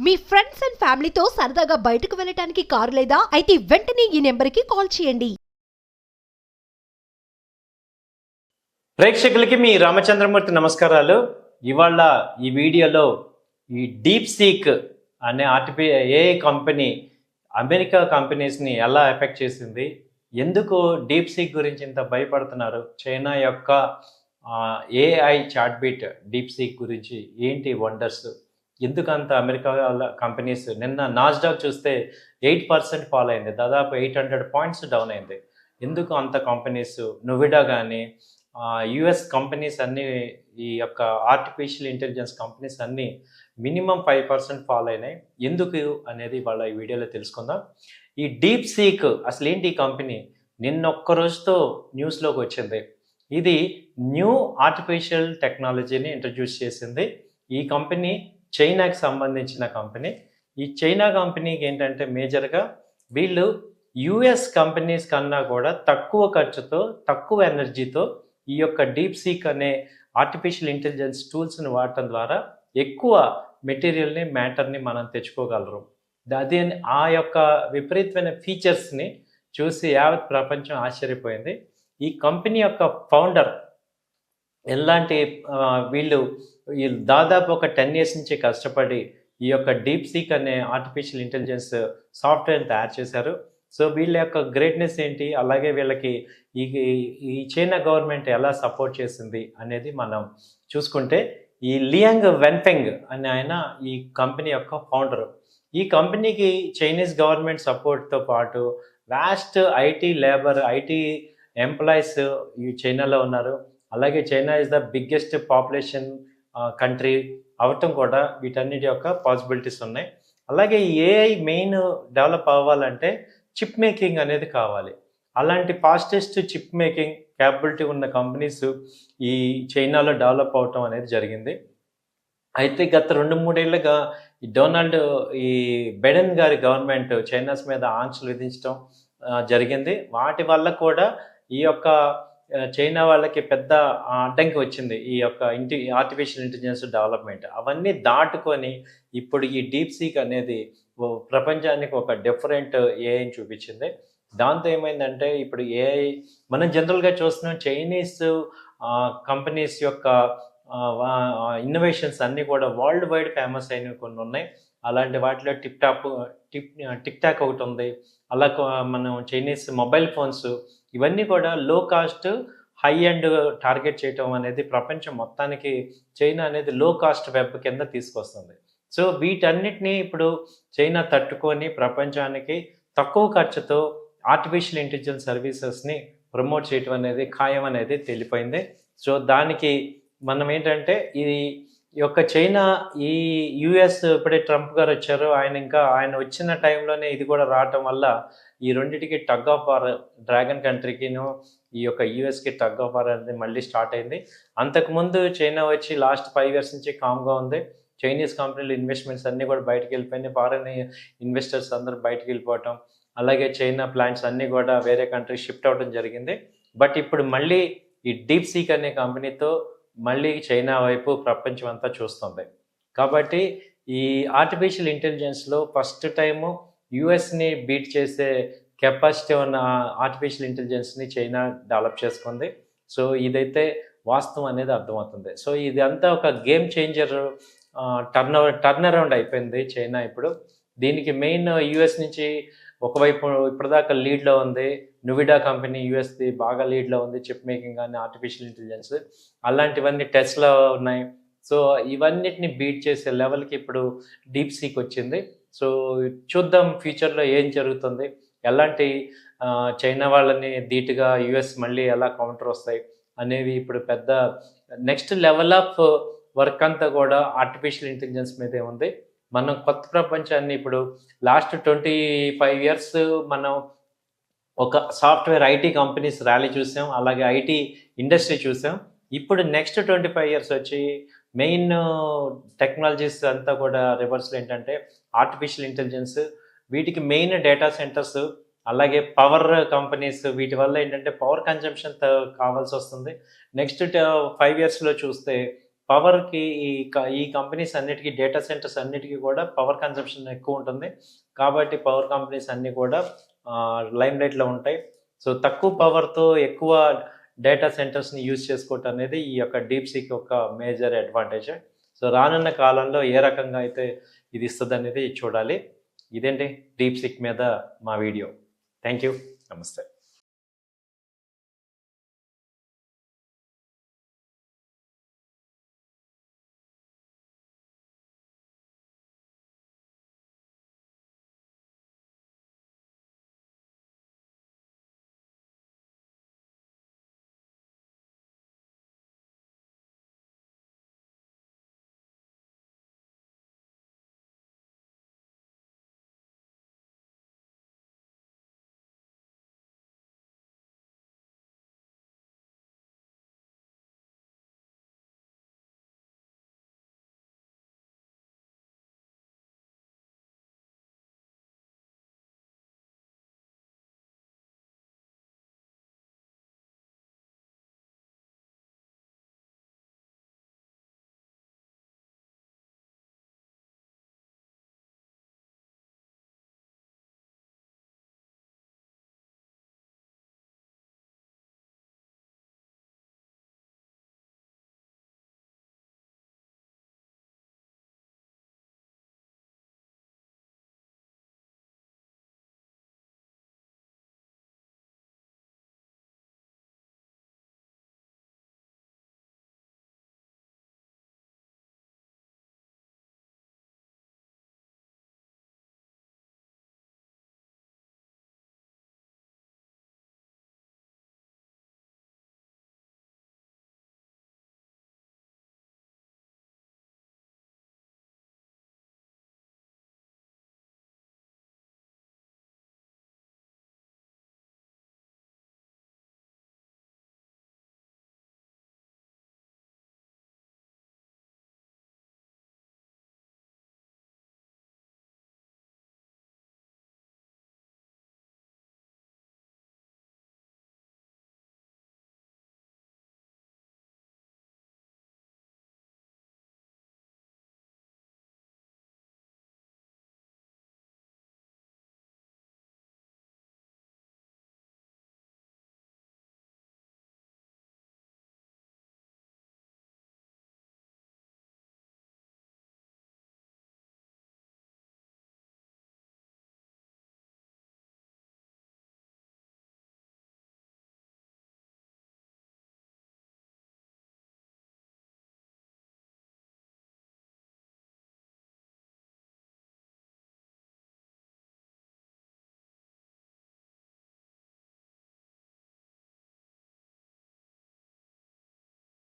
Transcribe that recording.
Me friends and ఫ్యామిలీతో సరదాగా బయటకు వెళ్ళటానికి కారు లేదా అయితే వెంటనే ఈ నెంబర్కి కాల్ చేయండి. ప్రేక్షకులకి మీ రామచంద్రమూర్తి నమస్కారాలు. ఇవాళ ఈ వీడియోలో ఈ డీప్ సీక్ అనే ఏఐ కంపెనీ అమెరికా కంపెనీస్ని ఎలా ఎఫెక్ట్ చేసింది, ఎందుకు డీప్ సీక్ గురించి ఇంత భయపడుతున్నారు, చైనా యొక్క ఏఐ చాట్బీట్ డీప్ సీక్ గురించి ఏంటి వండర్స్, ఎందుకంత అమెరికా కంపెనీస్ నిన్న నాస్డాక్ చూస్తే 8% ఫాల్ అయింది, దాదాపు 800 పాయింట్స్ డౌన్ అయింది. ఎందుకు అంత కంపెనీస్, నువిడా కానీ యుఎస్ కంపెనీస్ అన్నీ, ఈ యొక్క ఆర్టిఫిషియల్ ఇంటెలిజెన్స్ కంపెనీస్ అన్నీ మినిమం 5% ఫాల్ అయినాయి, ఎందుకు అనేది వాళ్ళ ఈ వీడియోలో తెలుసుకుందాం. ఈ డీప్ సీక్ అసలు ఏంటి ఈ కంపెనీ? నిన్న ఒక్క రోజుతో న్యూస్లోకి వచ్చింది. ఇది న్యూ ఆర్టిఫిషియల్ టెక్నాలజీని ఇంట్రడ్యూస్ చేసింది. ఈ కంపెనీ చైనాకి సంబంధించిన కంపెనీ. ఈ చైనా కంపెనీకి ఏంటంటే మేజర్గా వీళ్ళు యుఎస్ కంపెనీస్ కన్నా కూడా తక్కువ ఖర్చుతో, తక్కువ ఎనర్జీతో ఈ యొక్క డీప్ సీక్ అనే ఆర్టిఫిషియల్ ఇంటెలిజెన్స్ టూల్స్ని వాడటం ద్వారా ఎక్కువ మెటీరియల్ని, మ్యాటర్ని మనం తెచ్చుకోగలరు. అది ఆ యొక్క విపరీతమైన ఫీచర్స్ని చూసి యావత్ ప్రపంచం ఆశ్చర్యపోయింది. ఈ కంపెనీ యొక్క ఫౌండర్ ఎలాంటి వీళ్ళు దాదాపు ఒక 10 years నుంచి కష్టపడి ఈ యొక్క డీప్ సీక్ అనే ఆర్టిఫిషియల్ ఇంటెలిజెన్స్ సాఫ్ట్వేర్ని తయారు చేశారు. సో వీళ్ళ యొక్క గ్రేట్నెస్ ఏంటి, అలాగే వీళ్ళకి ఈ చైనా గవర్నమెంట్ ఎలా సపోర్ట్ చేసింది అనేది మనం చూసుకుంటే, ఈ లియాంగ్ వెన్ఫెంగ్ అనే ఆయన ఈ కంపెనీ యొక్క ఫౌండరు. ఈ కంపెనీకి చైనీస్ గవర్నమెంట్ సపోర్ట్తో పాటు వాస్ట్ ఐటీ ఎంప్లాయీస్ ఈ చైనాలో ఉన్నారు. అలాగే China is the biggest population country అవటం కూడా వీటన్నిటి యొక్క పాసిబిలిటీస్ ఉన్నాయి. అలాగే ఈ ఏఐ మెయిన్ డెవలప్ అవ్వాలంటే చిప్ మేకింగ్ అనేది కావాలి. అలాంటి ఫాస్టెస్ట్ చిప్ మేకింగ్ క్యాపబిలిటీ ఉన్న కంపెనీస్ ఈ చైనాలో డెవలప్ అవటం అనేది జరిగింది. అయితే గత 2-3 ఏళ్ళుగా ఈ బైడెన్ గారి గవర్నమెంట్ చైనాస్ మీద ఆంక్షలు విధించడం జరిగింది. వాటి వల్ల కూడా ఈ యొక్క చైనా వాళ్ళకి పెద్ద అడ్డంకి వచ్చింది ఈ యొక్క ఆర్టిఫిషియల్ ఇంటెలిజెన్స్ డెవలప్మెంట్. అవన్నీ దాటుకొని ఇప్పుడు ఈ డీప్ సీక్ అనేది ప్రపంచానికి ఒక డిఫరెంట్ ఏఐని చూపించింది. దాంతో ఏమైందంటే ఇప్పుడు ఏఐ మనం జనరల్గా చూస్తున్నాం, చైనీస్ కంపెనీస్ యొక్క ఇన్నోవేషన్స్ అన్నీ కూడా వరల్డ్ వైడ్ ఫేమస్ అయినవి కొన్ని ఉన్నాయి. అలాంటి వాటిలో టిక్ టాక్ ఒకటి ఉంది. అలా మనం చైనీస్ మొబైల్ ఫోన్స్ ఇవన్నీ కూడా లో కాస్ట్, హై అండ్ టార్గెట్ చేయటం అనేది ప్రపంచం మొత్తానికి చైనా అనేది లో కాస్ట్ వెబ్ కింద తీసుకొస్తుంది. సో వీటన్నిటినీ ఇప్పుడు చైనా తట్టుకొని ప్రపంచానికి తక్కువ ఖర్చుతో ఆర్టిఫిషియల్ ఇంటెలిజెన్స్ సర్వీసెస్ని ప్రమోట్ చేయటం అనేది ఖాయం అనేది తెలిపోయింది. సో దానికి మనం ఏంటంటే ఈ యొక్క చైనా, ఈ యుఎస్ ఇప్పుడే ట్రంప్ గారు వచ్చారు, ఆయన వచ్చిన టైంలోనే ఇది కూడా రావటం వల్ల ఈ రెండింటికి టగ్ ఆఫ్ వార్, డ్రాగన్ కంట్రీకిను ఈ యొక్క యుఎస్కి టగ్ ఆఫ్ వార్ అనేది మళ్ళీ స్టార్ట్ అయింది. అంతకుముందు చైనా వచ్చి లాస్ట్ 5 years నుంచి కామ్గా ఉంది. చైనీస్ కంపెనీలు ఇన్వెస్ట్మెంట్స్ అన్నీ కూడా బయటకు వెళ్ళిపోయినాయి. ఫారెన్ ఇన్వెస్టర్స్ అందరూ బయటకు వెళ్ళిపోవటం, అలాగే చైనా ప్లాంట్స్ అన్నీ కూడా వేరే కంట్రీ షిఫ్ట్ అవ్వడం జరిగింది. బట్ ఇప్పుడు మళ్ళీ ఈ డీప్ సీక్ అనే కంపెనీతో మళ్ళీ చైనా వైపు ప్రపంచం అంతా చూస్తుంది. కాబట్టి ఈ ఆర్టిఫిషియల్ ఇంటెలిజెన్స్లో ఫస్ట్ టైము యుఎస్ని బీట్ చేసే కెపాసిటీ ఉన్న ఆర్టిఫిషియల్ ఇంటెలిజెన్స్ని చైనా డెవలప్ చేసుకుంది. సో ఇదైతే వాస్తవం అనేది అర్థమవుతుంది. సో ఇది అంతా ఒక గేమ్ చేంజర్, టర్న్ అరౌండ్ అయిపోయింది చైనా ఇప్పుడు. దీనికి మెయిన్ యుఎస్ నుంచి ఒకవైపు ఇప్పటిదాకా లీడ్లో ఉంది నువిడా కంపెనీ, యుఎస్ది బాగా లీడ్లో ఉంది చిప్ మేకింగ్ కానీ ఆర్టిఫిషియల్ ఇంటెలిజెన్స్, అలాంటివన్నీ టెస్లా ఉన్నాయి. సో ఇవన్నిటిని బీట్ చేసే లెవెల్కి ఇప్పుడు డీప్ సీక్ వచ్చింది. సో చూద్దాం ఫ్యూచర్లో ఏం జరుగుతుంది, ఎలాంటి చైనా వాళ్ళని ధీటుగా యుఎస్ మళ్ళీ ఎలా కౌంటర్ వస్తాయి అనేవి ఇప్పుడు పెద్ద నెక్స్ట్ లెవెల్ ఆఫ్ వర్క్ అంతా కూడా ఆర్టిఫిషియల్ ఇంటెలిజెన్స్ మీదే ఉంది. మనం కొత్త ప్రపంచాన్ని ఇప్పుడు లాస్ట్ 25 years మనం ఒక సాఫ్ట్వేర్ ఐటీ కంపెనీస్ ర్యాలీ చూసాం, అలాగే ఐటీ ఇండస్ట్రీ చూసాం. ఇప్పుడు నెక్స్ట్ 25 years వచ్చి మెయిన్ టెక్నాలజీస్ అంతా కూడా రివర్స్లో ఏంటంటే ఆర్టిఫిషియల్ ఇంటెలిజెన్స్, వీటికి మెయిన్ డేటా సెంటర్స్, అలాగే పవర్ కంపెనీస్, వీటి వల్ల ఏంటంటే పవర్ కన్జంప్షన్ కావాల్సి వస్తుంది. నెక్స్ట్ 5 yearsలో చూస్తే పవర్కి ఈ కంపెనీస్ అన్నిటికీ డేటా సెంటర్స్ అన్నిటికీ కూడా పవర్ కన్సంప్షన్ ఎక్కువ ఉంటుంది. కాబట్టి పవర్ కంపెనీస్ అన్నీ కూడా లైమ్ లైట్లో ఉంటాయి. సో తక్కువ పవర్తో ఎక్కువ డేటా సెంటర్స్ని యూజ్ చేసుకోవటం అనేది ఈ యొక్క డీప్సీక్ యొక్క మేజర్ అడ్వాంటేజ్. సో రానున్న కాలంలో ఏ రకంగా అయితే ఇది ఇస్తుంది అనేది చూడాలి. ఇదేంటి డీప్సీక్ మీద మా వీడియో. Thank you. నమస్తే.